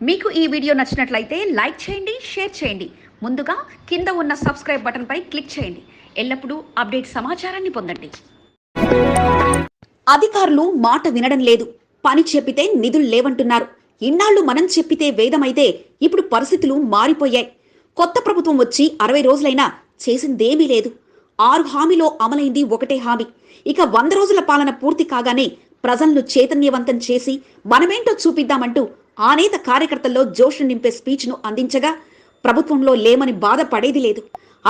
మీకు ఈ వీడియో నచ్చినట్లయితే లైక్ చేయండి, షేర్ చేయండి. ముందుగా కింద ఉన్న సబ్స్క్రైబ్ బటన్ పై క్లిక్ చేయండి. ఎల్లప్పుడూ అప్డేట్ సమాచారాన్ని పొందండి. అధికారులు మాట వినడం లేదు. పని చెప్పితే నిధులు లేవంటున్నారు. ఇన్నాళ్ళు మనం చెప్పితే వేదమైతే ఇప్పుడు పరిస్థితులు మారిపోయాయి. కొత్త ప్రభుత్వం వచ్చి 60 రోజులైనా చేసిందేమీ లేదు. 6 హామీలో అమలైంది ఒకటే హామీ. ఇక 100 రోజుల పాలన పూర్తి కాగానే ప్రజలను చైతన్యవంతం చేసి మనమేంటో చూపిద్దామంటూ ఆ నేత కార్యకర్తల్లో జోష్ను నింపే స్పీచ్ను అందించగా ప్రభుత్వంలో లేమని బాధపడేది లేదు.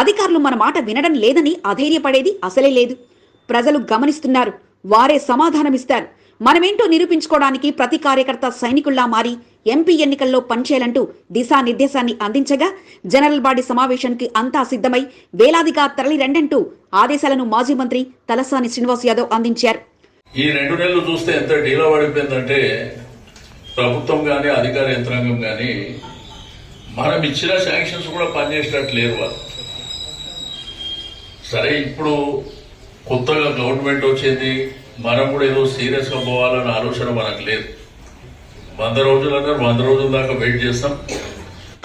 అధికారులు మన మాట వినడం లేదని అధైర్యపడేది అసలే లేదు. ప్రజలు గమనిస్తున్నారు, వారే సమాధానమిస్తారు. మనమేంటో నిరూపించుకోవడానికి ప్రతి కార్యకర్త సైనికుల్లా మారి ఎంపీ ఎన్నికల్లో పనిచేయాలంటూ దిశానిర్దేశాన్ని అందించగా జనరల్ బాడీ సమావేశానికి అంతా సిద్ధమై వేలాదిగా తరలి రెండంటూ ఆదేశాలను మాజీ మంత్రి తలసాని శ్రీనివాస్ యాదవ్ అందించారు. ఈ 2 నెలలు చూస్తే ఎంత డీలా పడిపోయిందంటే ప్రభుత్వం కానీ అధికార యంత్రాంగం కానీ మనం ఇచ్చిన శాంక్షన్స్ కూడా పనిచేసేటట్టు లేరు వాళ్ళు. సరే, ఇప్పుడు కొత్తగా గవర్నమెంట్ వచ్చింది, మనం కూడా ఏదో సీరియస్ గా పోవాలన్న ఆలోచన మనకు లేదు. 100 రోజులు అన్నారు, 100 రోజుల దాకా వెయిట్ చేస్తాం.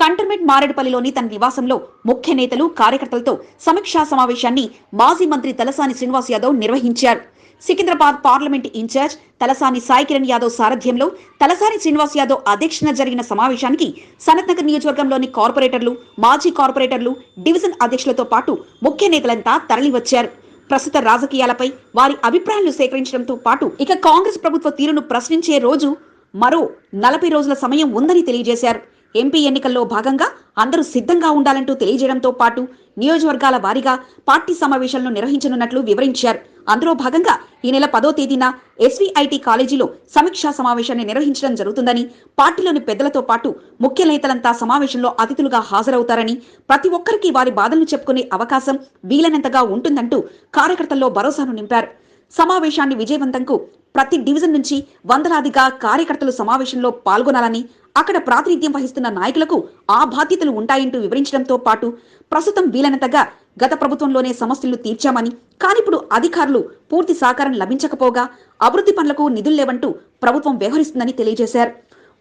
కంటోన్మెంట్ మారేడుపల్లిలోని తన నివాసంలో ముఖ్య నేతలు కార్యకర్తలతో సమీక్షా సమావేశాన్ని మాజీ మంత్రి తలసాని శ్రీనివాస్ యాదవ్ నిర్వహించారు. సికింద్రాబాద్ పార్లమెంట్ ఇన్ఛార్జ్ తలసాని సాయి కిరణ్ యాదవ్ సారథ్యంలో తలసాని శ్రీనివాస్ యాదవ్ అధ్యక్షతన జరిగిన సమావేశానికి సనత్ నగర్ నియోజకవర్గంలోని కార్పొరేటర్లు, మాజీ కార్పొరేటర్లు, డివిజన్ అధ్యక్షులతో పాటు ముఖ్య నేతలంతా తరలివచ్చారు. ప్రస్తుత రాజకీయాలపై వారి అభిప్రాయాలు సేకరించడంతో పాటు ఇక కాంగ్రెస్ ప్రభుత్వ తీరును ప్రశ్నించే రోజు మరో 40 రోజుల సమయం ఉందని తెలియజేశారు. ఎంపీ ఎన్నికల్లో భాగంగా అందరూ సిద్ధంగా ఉండాలంటూ తెలియజేయడంతో పాటు నియోజకవర్గాల వారీగా పార్టీ సమావేశాలను నిర్వహించనున్నట్లు వివరించారు. అందులో భాగంగా ఈ నెల 10వ తేదీన ఎస్వీఐటీ కాలేజీలో సమీక్షా సమావేశాన్ని నిర్వహించడం జరుగుతుందని, పార్టీలోని పెద్దలతో పాటు ముఖ్య నేతలంతా సమావేశంలో అతిథులుగా హాజరవుతారని, ప్రతి ఒక్కరికి వారి బాధలను చెప్పుకునే అవకాశం వీలైనంతగా ఉంటుందంటూ కార్యకర్తల్లో భరోసాను నింపారు. సమావేశాన్ని విజయవంతంకు ప్రతి డివిజన్ నుంచి వందలాదిగా కార్యకర్తలు సమావేశంలో పాల్గొనాలని, అక్కడ ప్రాతినిధ్యం వహిస్తున్న నాయకులకు ఆ బాధ్యతలు ఉంటాయంటూ వివరించడంతో పాటు ప్రస్తుతం వీలైనంతగా గత ప్రభుత్వంలోనే సమస్యలు తీర్చామని, కానిప్పుడు అధికారులు పూర్తి సహకారం లభించకపోగా అభివృద్ధి పనులకు నిధులు లేవంటూ ప్రభుత్వం వ్యవహరిస్తుందని తెలియజేశారు.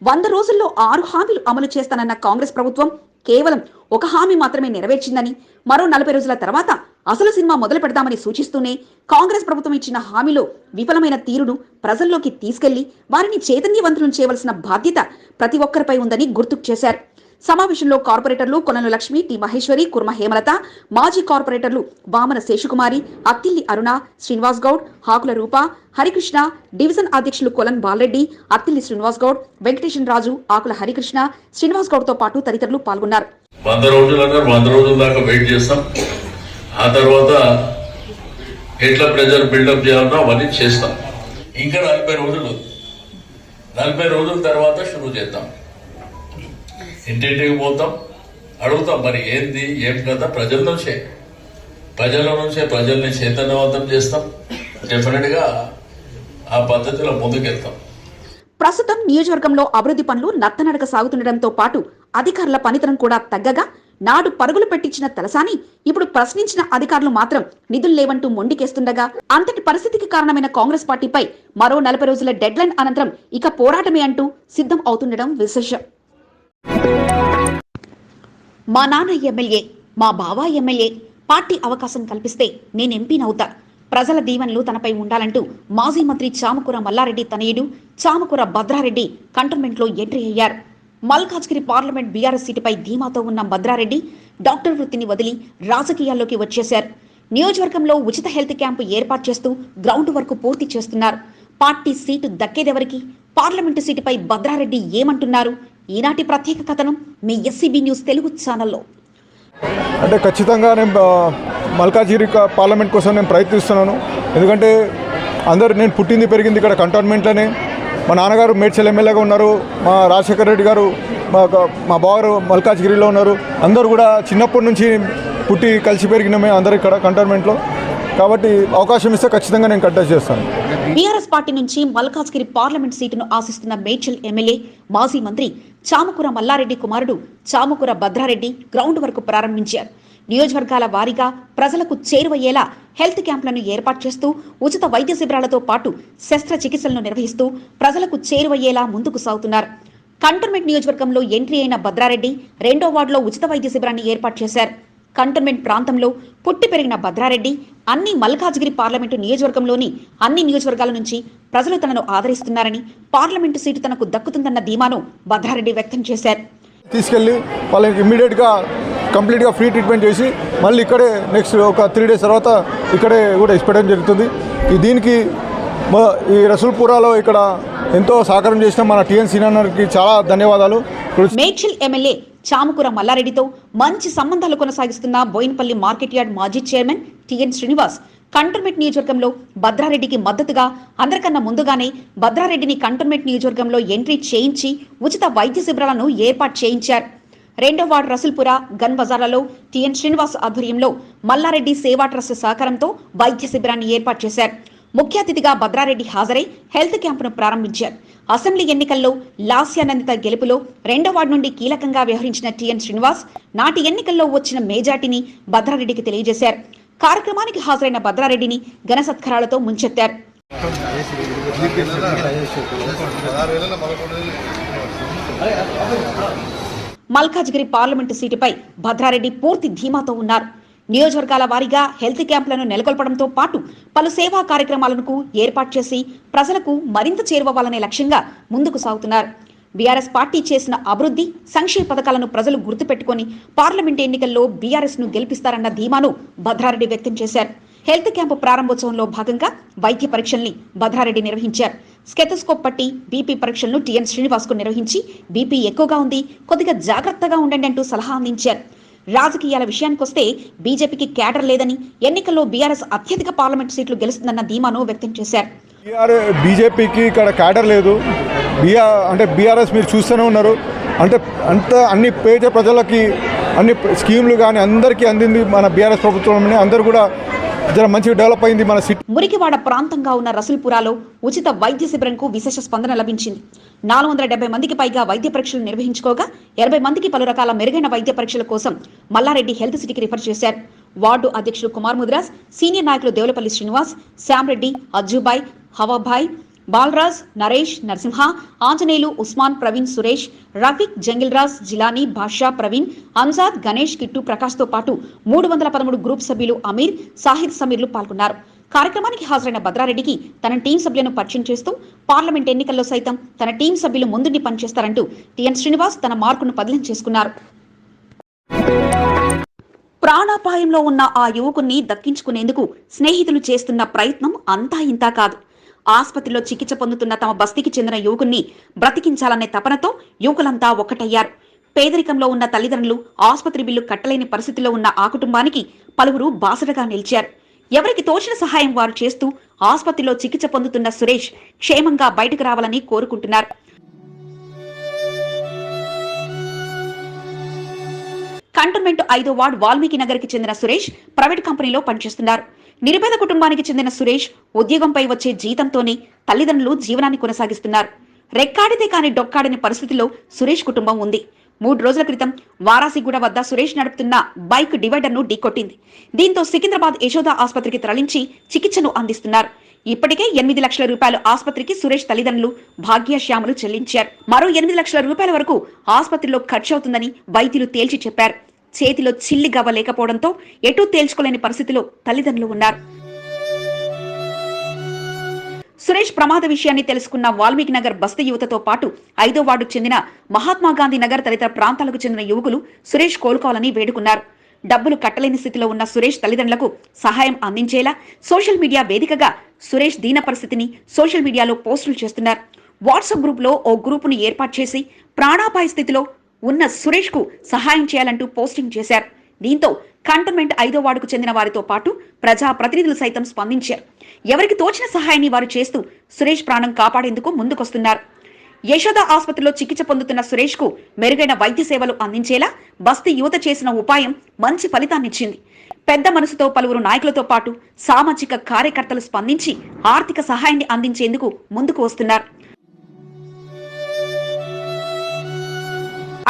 100 రోజుల్లో 6 హామీలు అమలు చేస్తానన్న కాంగ్రెస్ ప్రభుత్వం కేవలం 1 హామీ మాత్రమే నెరవేర్చిందని, మరో 40 రోజుల తర్వాత అసలు సినిమా మొదలు పెడదామని సూచిస్తూనే కాంగ్రెస్ ప్రభుత్వం ఇచ్చిన హామీలో విఫలమైన తీరును ప్రజల్లోకి తీసుకెళ్లి వారిని చైతన్యవంతులను చేయవలసిన బాధ్యత ప్రతి ఒక్కరిపై ఉందని గుర్తుకు చేశారు. సమావేశంలో కార్పొరేటర్లు కొనను లక్ష్మి, టి మహేశ్వరి, కుర్మ హేమలత, మాజీ కార్పొరేటర్లు వామన శేషకుమారి, అత్తిల్లి అరుణ, శ్రీనివాస్ గౌడ్, హాకుల రూప, హరికృష్ణ, డివిజన్ అధ్యక్షులు కొలన్ బాలరెడ్డి, అత్తిల్లి శ్రీనివాస్ గౌడ్, వెంకటేశ్వర రాజు, ఆకుల హరికృష్ణ, శ్రీనివాస్ గౌడ్ తో పాటు తదితరులు పాల్గొన్నారు. 100 రోజులు అన్నారు, 100 రోజుల దాకా వెయిట్ చేస్తాం. ఆ తర్వాత ఎట్లా ప్రెజర్ బిల్డప్ చేయాలన్నా అవన్నీ చేస్తాం. ఇంకా 40 రోజులు, 40 రోజుల తర్వాత షురూ చేద్దాం. ఇంటింటికి పోతాం, అడుగుతాం మరి ఏంది ఏం కదా, ప్రజల నుంచే ప్రజల్ని చైతన్యవంతం చేస్తాం. డెఫినెట్ గా ఆ పద్ధతిలో ముందుకెళ్తాం. ప్రస్తుతం నియోజకవర్గంలో అభివృద్ధి పనులు నత్తనడక సాగుతుండటంతో పాటు అధికారుల పనితనం కూడా తగ్గగా నాడు పరుగులు పెట్టించిన తలసాని ఇప్పుడు ప్రశ్నించిన అధికారులు మాత్రం నిధులు లేవంటూ మొండికేస్తుండగా అంతటి పరిస్థితికి కారణమైన కాంగ్రెస్ పార్టీపై మరో 40 రోజుల డెడ్ లైన్ అనంతరం ఇక పోరాటమే అంటూ సిద్ధం అవుతుండడం విశేషం. మా నాన్న ఎమ్మెల్యే, మా బావ ఎమ్మెల్యే, పార్టీ అవకాశం కల్పిస్తే నేను ఎంపీనవుతా. ప్రజల దీవెనలు తనపై ఉండాలంటూ మాజీ మంత్రి చామకూర మల్లారెడ్డి తనయుడు చామకూర భద్రారెడ్డి కంటోన్మెంట్లో ఎంట్రీ అయ్యారు. మల్కాజ్గిరి పార్లమెంట్ బీఆర్ఎస్ సీటుపై ధీమాతో ఉన్న భద్రారెడ్డి డాక్టర్ వృత్తిని వదిలి రాజకీయాల్లోకి వచ్చేశారు. నియోజకవర్గంలో ఉచిత హెల్త్ క్యాంపు ఏర్పాటు చేస్తూ గ్రౌండ్ వర్క్ పూర్తి చేస్తున్నారు. పార్టీ సీటు దక్కేదెవరికి? పార్లమెంటు సీటుపై భద్రారెడ్డి ఏమంటున్నారు? ఈనాటి ప్రత్యేక కథనం మీ ఎస్సీబీ న్యూస్ తెలుగు ఛానల్లో. అంటే ఖచ్చితంగా నేను మల్కాజ్గిరి పార్లమెంట్ కోసం నేను ప్రయత్నిస్తున్నాను. ఎందుకంటే నేను పుట్టింది పెరిగింది ఇక్కడ కంటోన్మెంట్లోనే. మా నాన్నగారు మేడ్చల్ ఎమ్మెల్యేగా ఉన్నారు, మా రాజశేఖర రెడ్డి గారు మా బావగారు మల్కాజ్గిరిలో ఉన్నారు. అందరూ కూడా చిన్నప్పటి నుంచి పుట్టి కలిసి పెరిగినమే అందరూ ఇక్కడ కంటోన్మెంట్లో. కాబట్టి అవకాశం ఇస్తే ఖచ్చితంగా నేను కంటెస్ట్ చేస్తాను. బీఆర్ఎస్ పార్టీ నుంచి మల్కాజ్గిరి పార్లమెంట్ సీటును ఆశిస్తున్న మేడ్చల్ ఎమ్మెల్యే, మాజీ మంత్రి చామకూర మల్లారెడ్డి కుమారుడు చామకూర భద్రారెడ్డి గ్రౌండ్ వర్క్ ప్రారంభించారు. నియోజకవర్గాల వారీగా ప్రజలకు చేరువయ్యేలా హెల్త్ క్యాంపులను ఏర్పాటు చేస్తూ ఉచిత వైద్య శిబిరాలతో పాటు శస్త్రచికిత్సలను నిర్వహిస్తూ ప్రజలకు చేరువయ్యేలా ముందుకు సాగుతున్నారు. కంటోన్మెంట్ నియోజకవర్గంలో ఎంట్రీ అయిన భద్రారెడ్డి 2వ వార్డులో ఉచిత వైద్య శిబిరాన్ని ఏర్పాటు చేశారు. కంటోన్మెంట్ ప్రాంతంలో పుట్టి పెరిగిన భద్రారెడ్డి అన్ని మల్కాజ్గిరి పార్లమెంటు నియోజకవర్గంలోని అన్ని నియోజకవర్గాల నుంచి ప్రజలు తనను ఆదరిస్తున్నారని, పార్లమెంటు సీటు తనకు దక్కుతుందన్న ధీమాను భద్రారెడ్డి వ్యక్తం చేశారు. తీసుకెళ్ళి వాళ్ళకి ఇమ్మీడియట్గా కంప్లీట్గా ఫ్రీ ట్రీట్మెంట్ చేసి మళ్ళీ ఇక్కడే నెక్స్ట్ ఒక 3 days తర్వాత ఇక్కడే కూడా ఇష్టపడడం జరుగుతుంది. దీనికి ఈ రసూల్పురాలో ఇక్కడ ఎంతో సహకారం చేసిన మన టిఎన్ సీనాన్నకి చాలా ధన్యవాదాలు. మేడ్చల్ ఎమ్మెల్యే చామకూర మల్లారెడ్డితో మంచి సంబంధాలు కొనసాగిస్తున్న బోయినపల్లి మార్కెట్ యార్డ్ మాజీ చైర్మన్ టిఎన్ శ్రీనివాస్ కంటోన్మెంట్ నియోజకవర్గంలో భద్రారెడ్డికి మద్దతుగా అందరికన్నా ముందుగానే భద్రారెడ్డిని కంటోన్మెంట్ నియోజకవర్గంలో ఎంట్రీ చేయించి ఉచిత వైద్య శిబిరాలను ఏర్పాటు చేయించారు. 2వ వార్డు రసూల్పుర గన్ బజార్లలో టిఎన్ శ్రీనివాస్ ఆధ్వర్యంలో మల్లారెడ్డి సేవా ట్రస్ట్ సహకారంతో వైద్య శిబిరాన్ని ఏర్పాటు చేశారు. ముఖ్య అతిథిగా భద్రారెడ్డి హాజరై హెల్త్ క్యాంపును ప్రారంభించారు. అసెంబ్లీ ఎన్నికల్లో లాస్యానందిత గెలుపులో 2వ వార్డు నుండి కీలకంగా వ్యవహరించిన టిఎన్ శ్రీనివాస్ నాటి ఎన్నికల్లో వచ్చిన మేజార్టీని భద్రారెడ్డికి తెలియజేశారు. కార్యక్రమానికి హాజరైన భద్రారెడ్డిని ఘన సత్కారాలతో ముంచెత్తారు. మల్కాజ్గిరి పార్లమెంటు సీటుపై భద్రారెడ్డి పూర్తి ధీమాతో ఉన్నారు. నియోజకవర్గాల వారీగా హెల్త్ క్యాంపులను నెలకొల్పడంతో పాటు పలు సేవా కార్యక్రమాలను ఏర్పాటు చేసి ప్రజలకు మరింత చేరువవ్వాలనే లక్ష్యంగా ముందుకు సాగుతున్నారు. బీఆర్ఎస్ పార్టీ చేసిన అభివృద్ధి సంక్షేమ పథకాలను ప్రజలు గుర్తుపెట్టుకుని పార్లమెంట్ ఎన్నికల్లో బీఆర్ఎస్ ను గెలిపిస్తారన్న ధీమాను భద్రారెడ్డి వ్యక్తం చేశారు. హెల్త్ క్యాంపు ప్రారంభోత్సవంలో భాగంగా వైద్య పరీక్షల్ని భద్రారెడ్డి నిర్వహించారు. స్టెథోస్కోప్ పట్టి బీపీ పరీక్షలను టిఎన్ శ్రీనివాస్ కు నిర్వహించి బీపీ ఎక్కువగా ఉంది, కొద్దిగా జాగ్రత్తగా ఉండండి అంటూ సలహా అందించారు. రాజకీయాల విషయానికొస్తే బీజేపీకి క్యాడర్ లేదని, ఎన్నికల్లో బీఆర్ఎస్ అత్యధిక పార్లమెంట్ సీట్లు గెలుస్తుందన్న ధీమాను వ్యక్తం చేశారు. బీజేపీకి ఇక్కడ క్యాడర్ లేదు. బీఆర్ఎస్ మీరు చూస్తూనే ఉన్నారు. అన్ని పేద ప్రజలకి అన్ని స్కీమ్లు కానీ అందరికీ అందింది మన బీఆర్ఎస్ ప్రభుత్వంలోనే. అందరూ కూడా మంచిగా డెవలప్ అయింది మన సిటీ. మురికివాడ ప్రాంతంగా ఉన్న రసూల్పురాలో ఉచిత వైద్య శిబిరంకు విశేష స్పందన లభించింది. 470 మందికి పైగా వైద్య పరీక్షలు నిర్వహించుకోగా 80 మందికి పలు రకాల మెరుగైన వైద్య పరీక్షల కోసం మల్లారెడ్డి హెల్త్ సిటీకి రిఫర్ చేశారు. వార్డు అధ్యక్షుడు కుమార్ ముద్రాజ్, సీనియర్ నాయకులు దేవులపల్లి శ్రీనివాస్, శ్యామ్రెడ్డి, అజ్జుబాయ్, హవాభాయ్, బాలరాజ్, నరేష్, నరసింహ, ఆంజనేయులు, ఉస్మాన్, ప్రవీణ్, సురేష్, రఫీక్, జంగిల్ రాజ్, జిలానీ, భాషా, ప్రవీణ్, అంజాద్, గణేష్, కిట్టు, ప్రకాష్ తో పాటు 313 గ్రూప్ సభ్యులు అమీర్, సాహిద్, సమీర్లు పాల్గొన్నారు. కార్యక్రమానికి హాజరైన భద్రారెడ్డికి తన టీం సభ్యులను పరిచయం చేస్తూ పార్లమెంట్ ఎన్నికల్లో సైతం తన టీం సభ్యులు ముందుండి పనిచేస్తారంటూ టిఎన్ శ్రీనివాస్ తన మార్కును బదిలీ చేసుకున్నారు. ప్రాణాపాయంలో ఉన్న ఆ యువకుణ్ణి దక్కించుకునేందుకు స్నేహితులు చేస్తున్న ప్రయత్నం అంతా ఇంతా కాదు. ఆసుపత్రిలో చికిత్స పొందుతున్న తమ బస్తీకి చెందిన యువకుణ్ణి బ్రతికించాలనే తపనతో యువకులంతా ఒక్కటయ్యారు. పేదరికంలో ఉన్న తల్లిదండ్రులు ఆసుపత్రి బిల్లు కట్టలేని పరిస్థితిలో ఉన్న ఆ కుటుంబానికి పలువురు బాసటగా నిలిచారు. ఎవరికి తోచిన సహాయం వారు చేస్తూ ఆసుపత్రిలో చికిత్స పొందుతున్న సురేష్ క్షేమంగా బయటకు రావాలని కోరుకుంటున్నారు. కంటోన్మెంట్ 5వ వార్డు వాల్మీకి నగర్ కి చెందిన సురేష్ ప్రైవేట్ కంపెనీలో పనిచేస్తున్నారు. నిరుపేద కుటుంబానికి చెందిన సురేష్ ఉద్యోగంపై వచ్చే జీతంతోనే తల్లిదండ్రులు జీవనాన్ని కొనసాగిస్తున్నారు. రెక్కాడితే కాని డొక్కాడని పరిస్థితిలో సురేష్ కుటుంబం ఉంది. 3 రోజుల క్రితం వారాసిగూడ వద్ద సురేష్ నడుపుతున్న బైక్ డివైడర్ ను ఢీకొట్టింది. దీంతో సికింద్రాబాద్ యశోద ఆసుపత్రికి తరలించి చికిత్సను అందిస్తున్నారు. ఇప్పటికే 8 లక్షల రూపాయలు ఆసుపత్రికి సురేష్ తల్లిదండ్రులు భాగ్యశ్యాములు చెల్లించారు. మరో 8 లక్షల రూపాయల వరకు ఆసుపత్రిలో ఖర్చవుతుందని వైద్యులు తేల్చి చెప్పారు. చేతిలో చిల్లి గవ్వ లేకపోవడంతో ఎటూ తేల్చుకోలేని పరిస్థితిలో తల్లిదండ్రులు ఉన్నారు. సురేష్ ప్రమాద విషయాన్ని తెలుసుకున్న వాల్మీకి నగర్ బస్తీ యువతతో పాటు 5వ వార్డుకు చెందిన మహాత్మాగాంధీ నగర్ తదితర ప్రాంతాలకు చెందిన యువకులు సురేష్ కోలుకోవాలని వేడుకున్నారు. డబ్బులు కట్టలేని స్థితిలో ఉన్న సురేష్ తల్లిదండ్రులకు సహాయం అందించేలా సోషల్ మీడియా వేదికగా సురేష్ దీన పరిస్థితిని సోషల్ మీడియాలో పోస్టులు చేస్తున్నారు. వాట్సాప్ గ్రూప్ లో ఓ గ్రూపును ఏర్పాటు చేసి ప్రాణాపాయ స్థితిలో ఉన్న సురేష్ కు సహాయం చేయాలంటూ పోస్టింగ్ చేశారు. దీంతో కంటోన్మెంట్ 5వ వార్డుకు చెందిన వారితో పాటు ప్రజా ప్రతినిధులు సైతం స్పందించారు. ఎవరికి తోచిన సహాయాన్ని వారు చేస్తూ సురేష్ ప్రాణం కాపాడేందుకు ముందుకొస్తున్నారు. యశోద ఆసుపత్రిలో చికిత్స పొందుతున్న సురేష్ కు మెరుగైన వైద్య సేవలు అందించేలా బస్తీ యువత చేసిన ఉపాయం మంచి ఫలితాన్నిచ్చింది. పెద్ద మనసుతో పలువురు నాయకులతో పాటు సామాజిక కార్యకర్తలు స్పందించి ఆర్థిక సహాయాన్ని అందించేందుకు ముందుకు వస్తున్నారు.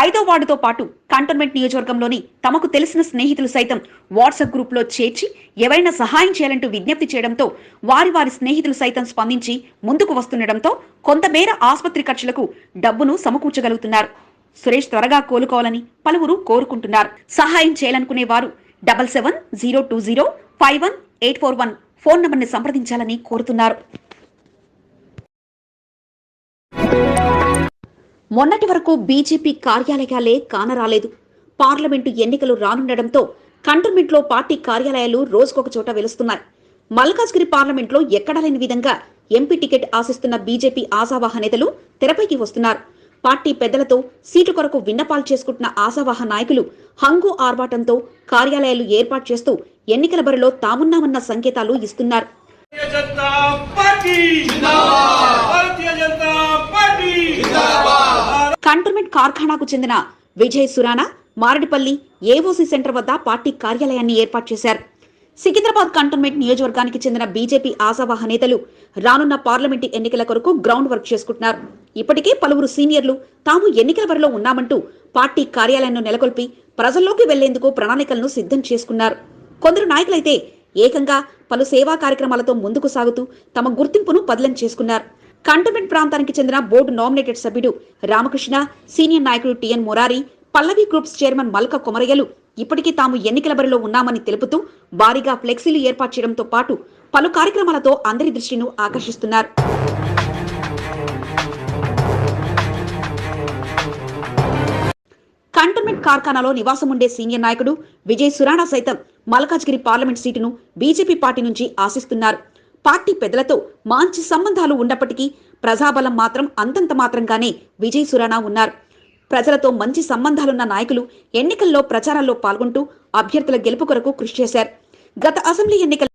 5వ వార్డుతో పాటు కంటోన్మెంట్ నియోజకవర్గంలోని తమకు తెలిసిన స్నేహితులు సైతం వాట్సాప్ గ్రూప్లో చేర్చి ఎవరైనా సహాయం చేయాలంటూ విజ్ఞప్తి చేయడంతో వారి స్నేహితులు సైతం స్పందించి ముందుకు వస్తుండటంతో కొంతమేర ఆసుపత్రి ఖర్చులకు డబ్బును సమకూర్చగలుగుతున్నారు. సురేష్ త్వరగా కోలుకోవాలని పలువురు కోరుకుంటున్నారు. సహాయం చేయాలనుకునే వారు 7702051841 ఫోన్ నంబర్ని సంప్రదించాలని కోరుతున్నారు. మొన్నటి వరకు బీజేపీ కార్యాలయాలే కానరాలేదు. పార్లమెంటు ఎన్నికలు రానుండటంతో కంటోన్మెంట్లో పార్టీ కార్యాలయాలు రోజుకొక చోట వెలుస్తున్నాయి. మల్కాజ్గిరి పార్లమెంట్లో ఎక్కడా లేని విధంగా ఎంపీ టికెట్ ఆశిస్తున్న బీజేపీ ఆశావాహ నేతలు తెరపైకి వస్తున్నారు. పార్టీ పెద్దలతో సీటు కొరకు విన్నపాలు చేసుకుంటున్న ఆశావాహ నాయకులు హంగు ఆర్భాటంతో కార్యాలయాలు ఏర్పాటు చేస్తూ ఎన్నికల బరిలో తామున్నామన్న సంకేతాలు ఇస్తున్నారు. కంటోన్మెంట్ కార్ఖానాకు చెందిన విజయ్ సురానా మారడిపల్లి ఏఓసీ సెంటర్ వద్ద పార్టీ కార్యాలయాన్ని ఏర్పాటు చేశారు. సికింద్రాబాద్ కంటోన్మెంట్ నియోజకవర్గానికి చెందిన బీజేపీ ఆశావాహ నేతలు రానున్న పార్లమెంటు ఎన్నికల కొరకు గ్రౌండ్ వర్క్ చేసుకుంటున్నారు. ఇప్పటికే పలువురు సీనియర్లు తాము ఎన్నికల బరిలో ఉన్నామంటూ పార్టీ కార్యాలయాన్ని నెలకొల్పి ప్రజల్లోకి వెళ్లేందుకు ప్రణాళికలను సిద్ధం చేసుకున్నారు. కొందరు నాయకులైతే ఏకంగా పలు సేవా కార్యక్రమాలతో ముందుకు సాగుతూ తమ గుర్తింపును పదిలం చేసుకున్నారు. కంటోన్మెంట్ ప్రాంతానికి చెందిన బోర్డు నామినేటెడ్ సభ్యుడు రామకృష్ణ, సీనియర్ నాయకుడు టిఎన్ మురారి, పల్లవి గ్రూప్స్ చైర్మన్ మల్క కొమరయ్యలు ఇప్పటికీ తాము ఎన్నికల బరిలో ఉన్నామని తెలుపుతూ భారీగా ఫ్లెక్సీలు ఏర్పాటు చేయడంతో పాటు పలు కార్యక్రమాలతో అందరి దృష్టిని ఆకర్షిస్తున్నారు. కంటోన్మెంట్ కార్ఖానాలో నివాసం ఉండే సీనియర్ నాయకుడు విజయ్ సురానా సైతం మల్కాజ్గిరి పార్లమెంట్ సీటును బీజేపీ పార్టీ నుంచి ఆశిస్తున్నారు. పార్టీ పెద్దలతో మంచి సంబంధాలు ఉన్నప్పటికీ ప్రజాబలం మాత్రం అంతంత మాత్రంగానే విజయ్ సురానా ఉన్నారు. ప్రజలతో మంచి సంబంధాలున్న నాయకులు ఎన్నికల్లో ప్రచారాల్లో పాల్గొంటూ అభ్యర్థుల గెలుపు కొరకు కృషి చేశారు. గత అసెంబ్లీ ఎన్నికల్లో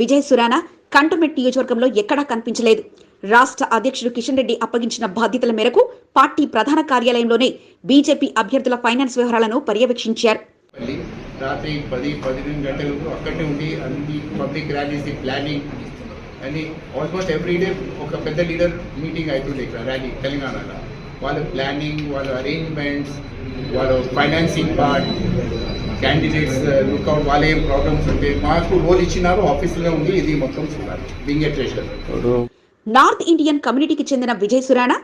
విజయ్ సురానా కంటోన్మెంట్ నియోజకవర్గంలో ఎక్కడా కనిపించలేదు. రాష్ట్ర అధ్యక్షుడు కిషన్ రెడ్డి అప్పగించిన బాధ్యతల మేరకు పార్టీ ప్రధాన కార్యాలయంలోనే బీజేపీ అభ్యర్థుల ఫైనాన్స్ వ్యవహారాలను పర్యవేక్షించారు. రాత్రి 10-12 గంటలకు అక్కడే ఉండి అన్ని పబ్లిక్ ర్యాలీస్ ప్లానింగ్ అని ఆల్మోస్ట్ ఎవ్రీ డే ఒక పెద్ద లీడర్ మీటింగ్ అవుతుంది ఇక్కడ ర్యాలీ తెలంగాణలో. వాళ్ళ ప్లానింగ్, వాళ్ళ అరేంజ్మెంట్స్, వాళ్ళ ఫైనాన్సింగ్ పార్ట్, క్యాండిడేట్స్ లుక్అవుట్, వాళ్ళ ఏం ప్రాబ్లమ్స్ ఉంటే మాకు రోల్ ఇచ్చినారు, ఆఫీసులో ఉంది ఇది మొత్తం చూడాలి. బింగ్ ఏ ట్రెషర్. నార్త్ ఇండియన్ కమ్యూనిటీకి చెందిన విజయ్ సురానా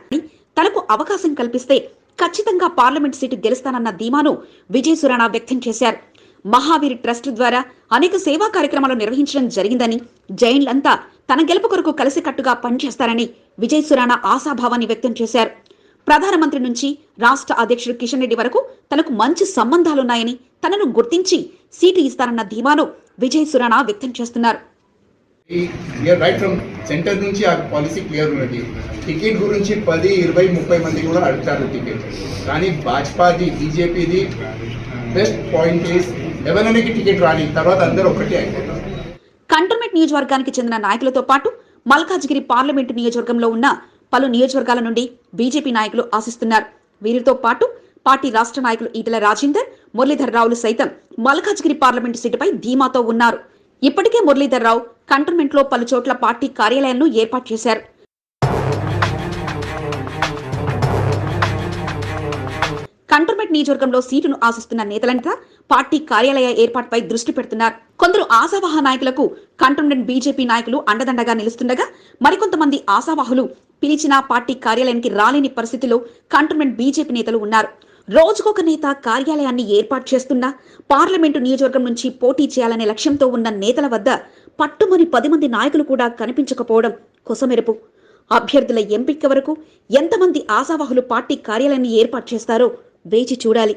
తనకు అవకాశం కల్పిస్తే ఖచ్చితంగా పార్లమెంట్ సీటు గెలుస్తానన్న ధీమాను విజయ్ సురానా వ్యక్తం చేశారు. మహావీర్ ట్రస్ట్ ద్వారా అనేక సేవా కార్యక్రమాలు నిర్వహించడం జరిగిందని, జైన్లంతా తన గెలుపు కొరకు కలిసికట్టుగా పనిచేస్తారని విజయ్ సురానా ఆశాభావాన్ని వ్యక్తం చేశారు. ప్రధానమంత్రి నుంచి రాష్ట్ర అధ్యక్షుడు కిషన్ రెడ్డి వరకు తనకు మంచి సంబంధాలున్నాయని, తనను గుర్తించి సీటు ఇస్తారన్న ధీమాను విజయ్ సురానా వ్యక్తం చేస్తున్నారు. రైట్ ఫ్రమ్ సెంటర్ నుంచి ఆ పాలసీ క్లియర్ ఉన్నది. టికెట్ గురించి 10, 20, 30 మంది కూడా అడుగుతారు టికెట్. కానీ భాజపాది, బీజేపీది బెస్ట్ పాయింట్ ఈస్ ఎవరైనా టికెట్ రాని తర్వాత అందరూ ఒకటే అయిపోతారు. కంటోన్మెంట్ నియోజకవర్గానికి చెందిన నాయకులతో పాటు మల్కాజ్గిరి పార్లమెంటు నియోజకవర్గంలో ఉన్న పలు నియోజకవర్గాల నుండి బీజేపీ నాయకులు ఆశిస్తున్నారు. వీరితో పాటు పార్టీ రాష్ట్ర నాయకులు ఈటెల రాజేందర్, మురళీధర్ రావులు సైతం మల్కాజ్గిరి పార్లమెంటు సీటుపై ధీమాతో ఉన్నారు. ఇప్పటికే మురళీధర్ రావు కంటోన్మెంట్లో పలు చోట్ల పార్టీ కార్యాలయాలను ఏర్పాటు చేశారు. కంటోన్మెంట్ నియోజకవర్గంలో సీటును ఆశిస్తున్న నేతలంతా పార్టీ కార్యాలయ ఏర్పాటుపై దృష్టి పెడుతున్నారు. కొందరు ఆశావాహ నాయకులకు కంటోన్మెంట్ బీజేపీ నాయకులు అండదండగా నిలుస్తుండగా, మరికొంతమంది ఆశావాహులు పిలిచినా పార్టీ కార్యాలయానికి రాలేని పరిస్థితిలో కంటోన్మెంట్ బీజేపీ నేతలు ఉన్నారు. రోజుకొక నేత కార్యాలయాన్ని ఏర్పాటు చేస్తున్నా పార్లమెంటు నియోజకవర్గం నుంచి పోటీ చేయాలనే లక్ష్యంతో ఉన్న నేతల వద్ద పట్టుమని 10 మంది నాయకులు కూడా కనిపించకపోవడం కొసమెరుపు. అభ్యర్థుల ఎంపిక వరకు ఎంతమంది ఆశావాహులు పార్టీ కార్యాలయాన్ని ఏర్పాటు చేస్తారో వేచి చూడాలి.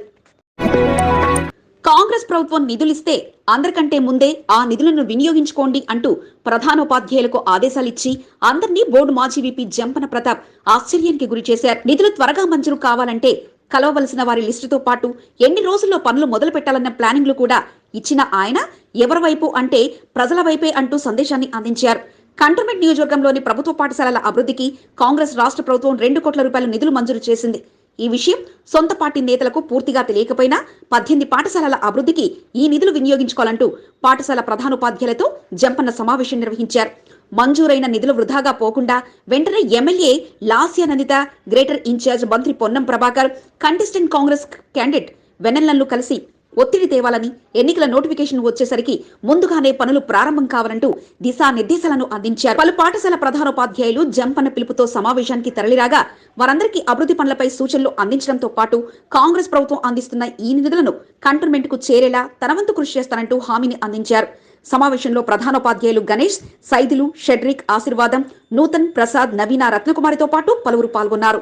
కాంగ్రెస్ ప్రభుత్వం నిధులిస్తే అందరికంటే ముందే ఆ నిధులను వినియోగించుకోండి అంటూ ప్రధానోపాధ్యాయులకు ఆదేశాలిచ్చి అందరినీ బోర్డు మాజీ వీపీ జంపన ప్రతాప్ ఆశ్చర్యానికి గురి చేశారు. నిధులు త్వరగా మంజూరు కావాలంటే కలవవలసిన వారి లిస్టుతో పాటు ఎన్ని రోజుల్లో పనులు మొదలు పెట్టాలన్న ప్లానింగ్లు కూడా ఇచ్చిన ఆయన ఎవరి వైపు అంటే ప్రజల వైపే అంటూ సందేశాన్ని అందించారు. కంటోన్మెంట్ నియోజకవర్గంలోని ప్రభుత్వ పాఠశాలల అభివృద్ధికి కాంగ్రెస్ రాష్ట్ర ప్రభుత్వం 2 కోట్ల రూపాయల నిధులు మంజూరు చేసింది. ఈ విషయం సొంత పార్టీ నేతలకు పూర్తిగా తెలియకపోయినా 18 పాఠశాలల అభివృద్ధికి ఈ నిధులు వినియోగించుకోవాలంటూ పాఠశాల ప్రధానోపాధ్యాయులతో జంపన్న సమావేశం నిర్వహించారు. మంజూరైన నిధులు వృధాగా పోకుండా వెంటనే MLA Lasya Nanditha, greater in-charge మంత్రి Ponnam Prabhakar, contestant Congress candidate వెన్నెలలు కలిసి ఒత్తిడి తేవాలని, ఎన్నికల నోటిఫికేషన్ వచ్చేసరికి ముందుగానే పనులు ప్రారంభం కావాలంటూ దిశానిర్దేశాలను అందించారు. పలు పాఠశాల ప్రధానోపాధ్యాయులు జంపన్న పిలుపుతో సమావేశానికి తరలిరాగా వారందరికీ అభివృద్ధి పనులపై సూచనలు అందించడంతో పాటు కాంగ్రెస్ ప్రభుత్వం అందిస్తున్న ఈ నిధులను కంటోన్మెంట్ కు చేరేలా తన వంతు కృషి చేస్తానంటూ హామీని అందించారు. సమావేశంలో ప్రధానోపాధ్యాయులు గణేష్, సైదులు, షెడ్రిక్, ఆశీర్వాదం, నూతన్, ప్రసాద్, నవీన, రత్నకుమారితో పాటు పలువురు పాల్గొన్నారు.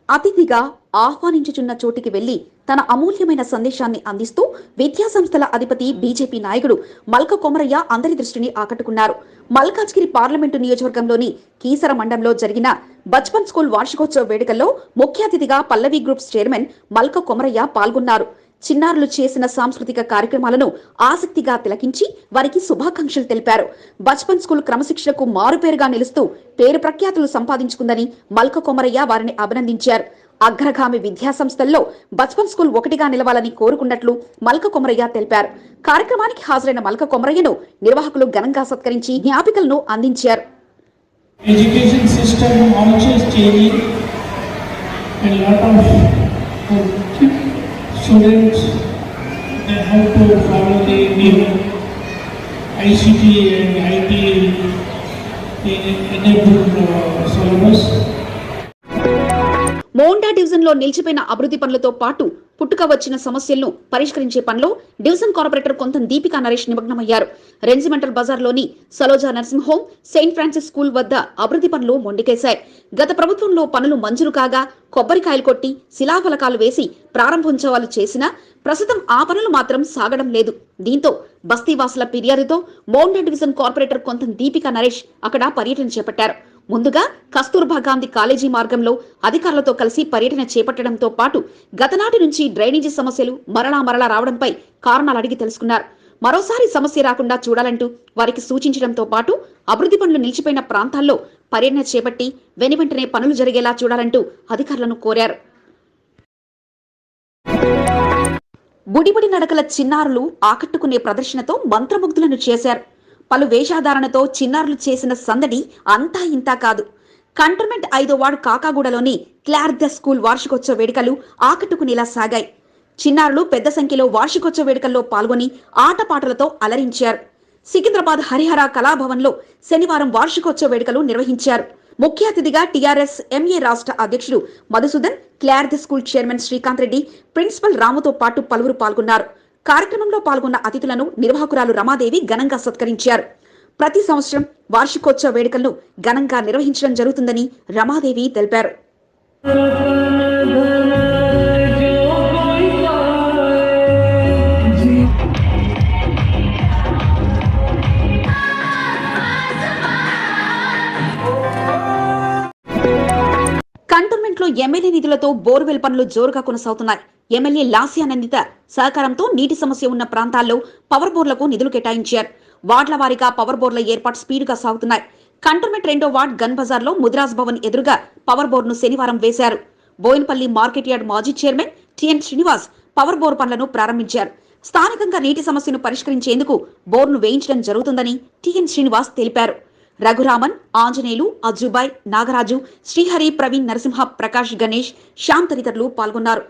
అతిథిగా ఆహ్వానించుచున్న చోటికి వెళ్లి తన అమూల్యమైన సందేశాన్ని అందిస్తూ విద్యాసంస్థల అధిపతి బీజేపీ నాయకుడు మల్క కొమరయ్య అందరి దృష్టిని ఆకట్టుకున్నారు. మల్కాజ్గిరి పార్లమెంటు నియోజకవర్గంలోని కీసర మండలంలో జరిగిన బచ్పన్ స్కూల్ వార్షికోత్సవ వేడుకల్లో ముఖ్య అతిథిగా పల్లవి గ్రూప్స్ చైర్మన్ మల్క కొమరయ్య పాల్గొన్నారు. చిన్నారులు చేసిన సాంస్కృతిక కార్యక్రమాలను ఆసక్తిగా తిలకించి వారికి శుభాకాంక్షలు తెలిపారు. బచ్పన్ స్కూల్ క్రమశిక్షణకు మారుపేరుగా నిలుస్తూ పేరు ప్రఖ్యాతులు సంపాదించుకుందని మల్క కొమరయ్య వారిని అభినందించారు. అగ్రగామి విద్యాసంస్థల్లో బచ్పన్ స్కూల్ ఒకటిగా నిలవాలని కోరుకున్నట్లు మల్క కొమరయ్య తెలిపారు. కార్యక్రమానికి హాజరైన మల్క కొమరయ్యను నిర్వాహకులు ఘనంగా సత్కరించి జ్ఞాపికలను అందించారు. Education system also is changing and lot of students they have to follow the new ICT and IT enabled syllabus. Monda division లో నిలిచిపోయిన అభివృద్ధి పనులతో పాటు పుట్టుక వచ్చిన సమస్యలను పరిష్కరించే పనిలో డివిజన్ కార్పొరేటర్ కొంతం దీపికా నరేష్ నిమగ్నమయ్యారు. రెజిమెంటల్ బజార్లోని Saloja nursing home, Saint Francis school వద్ద అభివృద్ధి పనులు మొండికేశాయి. గత ప్రభుత్వంలో పనులు మంజూరు కాగా కొబ్బరికాయలు కొట్టి శిలాఫలకాలు వేసి ప్రారంభోత్సవాలు చేసినా ప్రస్తుతం ఆ పనులు మాత్రం సాగడం లేదు. దీంతో బస్తీవాసుల ఫిర్యాదుతో మోండా డివిజన్ కార్పొరేటర్ కొంతం దీపికా నరేష్ అక్కడ పర్యటన చేపట్టారు. ముందుగా కస్తూర్బా గాంధీ కాలేజీ మార్గంలో అధికారులతో కలిసి పర్యటన చేపట్టడంతో పాటు గతనాటి నుంచి డ్రైనేజీ సమస్యలు మరలా రావడంపై కారణాలు అడిగి తెలుసుకున్నారు. మరోసారి సమస్య రాకుండా చూడాలంటూ వారికి సూచించడంతో పాటు అభివృద్ధి పనులు నిలిచిపోయిన ప్రాంతాల్లో పర్యటన చేపట్టి వెనువెంటనే పనులు జరిగేలా చూడాలంటూ అధికారులను కోరారు. బుడిబుడి నడకల చిన్నారులు ఆకట్టుకునే ప్రదర్శనతో మంత్రముగ్ధులను చేశారు. పలు వేషాధారణతో చిన్నారులు చేసిన సందడి అంతా ఇంతా కాదు. కంటోన్మెంట్ 5వ వార్డు కాకాగూడలోని క్లార్ ద స్కూల్ వార్షికోత్సవ వేడుకలు ఆకట్టుకునేలా సాగాయి. చిన్నారులు పెద్ద సంఖ్యలో వార్షికోత్సవ వేడుకల్లో పాల్గొని ఆటపాటలతో అలరించారు. సికింద్రాబాద్ హరిహర కళాభవన్లో శనివారం వార్షికోత్సవ వేడుకలు నిర్వహించారు. ముఖ్య అతిథిగా టీఆర్ఎస్ ఎంఏ రాష్ట్ర అధ్యక్షుడు Madhusudan, Clare the school chairman Srikanth Reddy, principal రాముతో పాటు పలువురు పాల్గొన్నారు. కార్యక్రమంలో పాల్గొన్న అతిథులను నిర్వాహకురాలు రమాదేవి ఘనంగా సత్కరించారు. ప్రతి సంవత్సరం వార్షికోత్సవ వేడుకలను ఘనంగా నిర్వహించడం జరుగుతుందని రమాదేవి తెలిపారు. కంటోన్మెంట్ లో ఎమ్మెల్యే నిధులతో బోర్వెల్ పనులు జోరుగా కొనసాగుతున్నాయి. ఎమ్మెల్యే లాస్యానందిత సహకారంతో నీటి సమస్య ఉన్న ప్రాంతాల్లో పవర్ బోర్లకు నిధులు కేటాయించారు. వార్డుల వారీగా పవర్ బోర్ల ఏర్పాటు స్పీడ్గా సాగుతున్నాయి. కంటోన్మెంట్ 2వ వార్డ్ గన్ బజార్ లో ముదిరాజ్ భవన్ ఎదురుగా పవర్ బోర్ను శనివారం వేశారు. బోయిన్పల్లి మార్కెట్ యార్డ్ మాజీ chairman TN Srinivas power bore పనులను ప్రారంభించారు. స్థానికంగా నీటి సమస్యను పరిష్కరించేందుకు బోర్ను వేయించడం జరుగుతుందని టిఎన్ శ్రీనివాస్ తెలిపారు. రఘురామన్, ఆంజనేయులు, అజ్జుబాయ్, నాగరాజు, శ్రీహరి, ప్రవీణ్, నరసింహ, ప్రకాష్, గణేష్, శ్యామ్ తదితరులు పాల్గొన్నారు.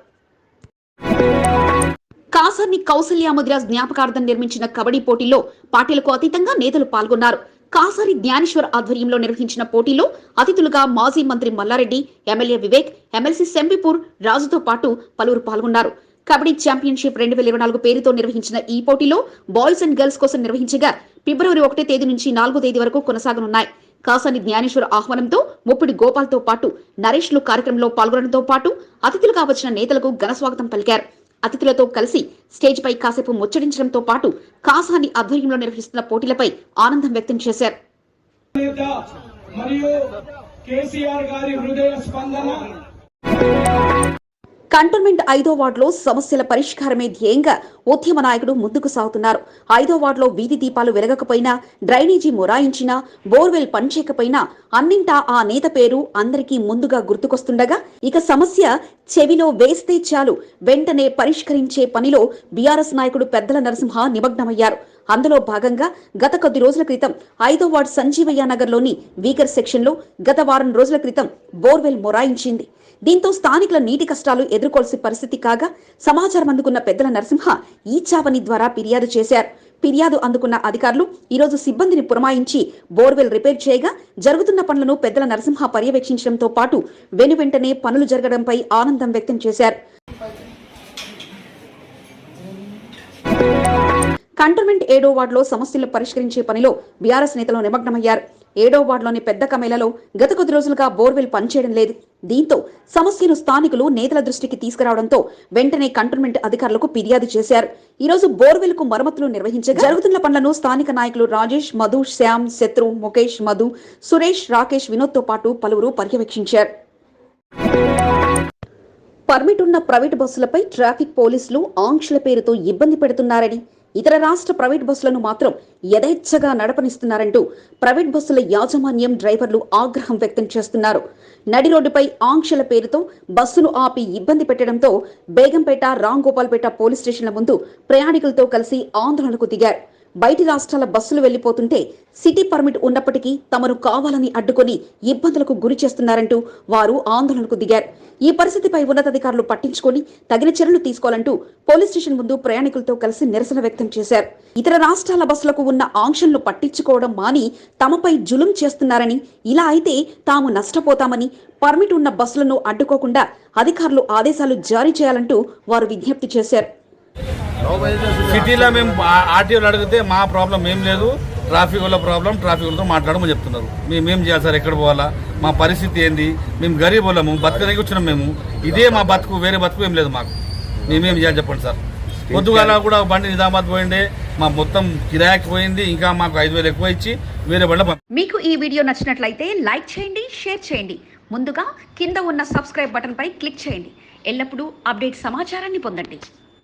కాసర్ని కౌసల్య ముదిరాజ్ జ్ఞాపకార్థం నిర్మించిన కబడ్డీ పోటీల్లో పార్టీలకు అతీతంగా నేతలు పాల్గొన్నారు. కాసారి జ్ఞానేశ్వర్ ఆధ్వర్యంలో నిర్వహించిన పోటీలో అతిథులుగా మాజీ మంత్రి మల్లారెడ్డి, ఎమ్మెల్యే వివేక్, ఎమ్మెల్సీ సెంబిపూర్ రాజుతో పాటు పలువురు పాల్గొన్నారు. కబడ్డీ ఛాంపియన్షిప్ 2024 పేరుతో నిర్వహించిన ఈ పోటీలో బాయ్స్ అండ్ గర్ల్స్ కోసం నిర్వహించగా ఫిబ్రవరి 1 తేదీ నుంచి 4 తేదీ వరకు కొనసాగనున్నాయి. కాసాని జ్ఞానేశ్వర్ ఆహ్వానంతో ముప్పిడి గోపాల్తో పాటు నరేష్లు కార్యక్రమంలో పాల్గొనడంతో పాటు అతిథులుగా వచ్చిన నేతలకు ఘనస్వాగతం పలికారు. అతిథులతో కలిసి స్టేజ్ పై కాసేపు ముచ్చటించడంతో పాటు కాసాని ఆధ్వర్యంలో నిర్వహిస్తున్న పోటీలపై ఆనందం వ్యక్తం చేశారు. కంటోన్మెంట్ 5వ వార్డులో సమస్యల పరిష్కారమే ధ్యేయంగా ఉద్యమ నాయకుడు ముందుకు సాగుతున్నారు. 5వ వార్డులో వీధి దీపాలు వెలగకపోయినా, డ్రైనేజీ మొరాయించినా, బోర్వెల్ పనిచేయకపోయినా అన్నింటా ఆ నేత పేరు అందరికీ ముందుగా గుర్తుకొస్తుండగా ఇక సమస్య చెవిలో వేస్తే చాలు వెంటనే పరిష్కరించే పనిలో బీఆర్ఎస్ నాయకుడు పెద్దల నరసింహ నిమగ్నమయ్యారు. అందులో భాగంగా గత కొద్ది రోజుల క్రితం 5వ వార్డు సంజీవయ్య నగర్లోని వీకర్ సెక్షన్లో గత వారం రోజుల క్రితం బోర్వెల్ మొరాయించింది. దీంతో స్థానికుల నీటి కష్టాలు ఎదుర్కోవాల్సిన పరిస్థితి కాగా సమాచారం అందుకున్న పెద్దల నరసింహ ఈ చావని ద్వారా ఫిర్యాదు చేశారు. ఫిర్యాదు అందుకున్న అధికారులు ఈరోజు సిబ్బందిని పురమాయించి బోర్వెల్ రిపేర్ చేయగా జరుగుతున్న పనులను పెద్దల నరసింహ పర్యవేక్షించడంతో పాటు వెనువెంటనే పనులు జరగడంపై ఆనందం వ్యక్తం చేశారు. కంటోన్మెంట్ 7వ వార్డులో సమస్యలు పరిష్కరించే పనిలో బీఆర్ఎస్ నేతలు నిమగ్నమయ్యారు. 7వ వార్డులోని పెద్ద కమేలలో గత కొద్ది రోజులుగా బోర్వెల్ పనిచేయడం లేదు. దీంతో సమస్యను స్థానికులు నేతల దృష్టికి తీసుకురావడంతో వెంటనే కంటోన్మెంట్ అధికారులకు ఫిర్యాదు చేశారు. ఈ రోజు బోర్వెల్ కు మరమ్మతులు నిర్వహించగా జరుగుతున్న పనులను స్థానిక నాయకులు రాజేష్, మధు, శ్యామ్, శత్రు, ముఖేష్, మధు, సురేష్, రాకేష్, వినోద్ తో పాటు పలువురు పర్యవేక్షించారు. పర్మిట్ ఉన్న ప్రైవేటు బస్సులపై ట్రాఫిక్ పోలీసులు ఆంక్షల పేరుతో ఇబ్బంది పెడుతున్నారని, ఇతర రాష్ట్ర ప్రైవేట్ బస్సులను మాత్రం యథేచ్ఛగా నడపనిస్తున్నారంటూ ప్రైవేట్ బస్సుల యాజమాన్యం, డ్రైవర్లు ఆగ్రహం వ్యక్తం చేస్తున్నారు. నడి రోడ్డుపై ఆంక్షల పేరుతో బస్సును ఆపి ఇబ్బంది పెట్టడంతో బేగంపేట, రాంగోపాల్పేట పోలీస్ స్టేషన్ల ముందు ప్రయాణికులతో కలిసి ఆందోళనకు దిగారు. బయటి రాష్ట్రాల బస్సులు వెళ్లిపోతుంటే సిటీ పర్మిట్ ఉన్నప్పటికీ తమను కావాలని అడ్డుకొని ఇబ్బందులకు గురి చేస్తున్నారంటూ వారు ఆందోళనకు దిగారు. ఈ పరిస్థితిపై ఉన్నతాధికారులు పట్టించుకొని తగిన చర్యలు తీసుకోవాలంటూ పోలీస్ స్టేషన్ ముందు ప్రయాణికులతో కలిసి నిరసన వ్యక్తం చేశారు. ఇతర రాష్ట్రాల బస్సులకు ఉన్న ఆంక్షలను పట్టించుకోవడం మాని తమపై జులుం చేస్తున్నారని, ఇలా అయితే తాము నష్టపోతామని, పర్మిట్ ఉన్న బస్సులను అడ్డుకోకుండా అధికారులు ఆదేశాలు జారీ చేయాలంటూ వారు విజ్ఞప్తి చేశారు. సిటీలో మేము ఆర్టీఓలు అడిగితే మా ప్రాబ్లం ఏం లేదు, ట్రాఫిక్ వల్ల ప్రాబ్లం, ట్రాఫిక్ వాళ్ళతో మాట్లాడమని చెప్తున్నారు. మేమేం చేయాలి సార్, ఎక్కడ పోవాలా, మా పరిస్థితి ఏంది, మేము గరీబ్ వాళ్ళము, బతకడానికి వచ్చినాం మేము, ఇదే మా బతుకు, వేరే బతుకు ఏం లేదు మాకు, మేమేం చేయాలి చెప్పండి సార్. పొద్దుగాల కూడా బండి నిజామాబాద్ పోయిండే, మా మొత్తం కిరాయికి పోయింది, ఇంకా మాకు 5,000 ఎక్కువ ఇచ్చి వేరే బండి. మీకు ఈ వీడియో నచ్చినట్లయితే లైక్ చేయండి, షేర్ చేయండి. ముందుగా కింద ఉన్న సబ్స్క్రైబ్ బటన్ పై క్లిక్ చేయండి. ఎల్లప్పుడూ అప్డేట్ సమాచారాన్ని పొందండి.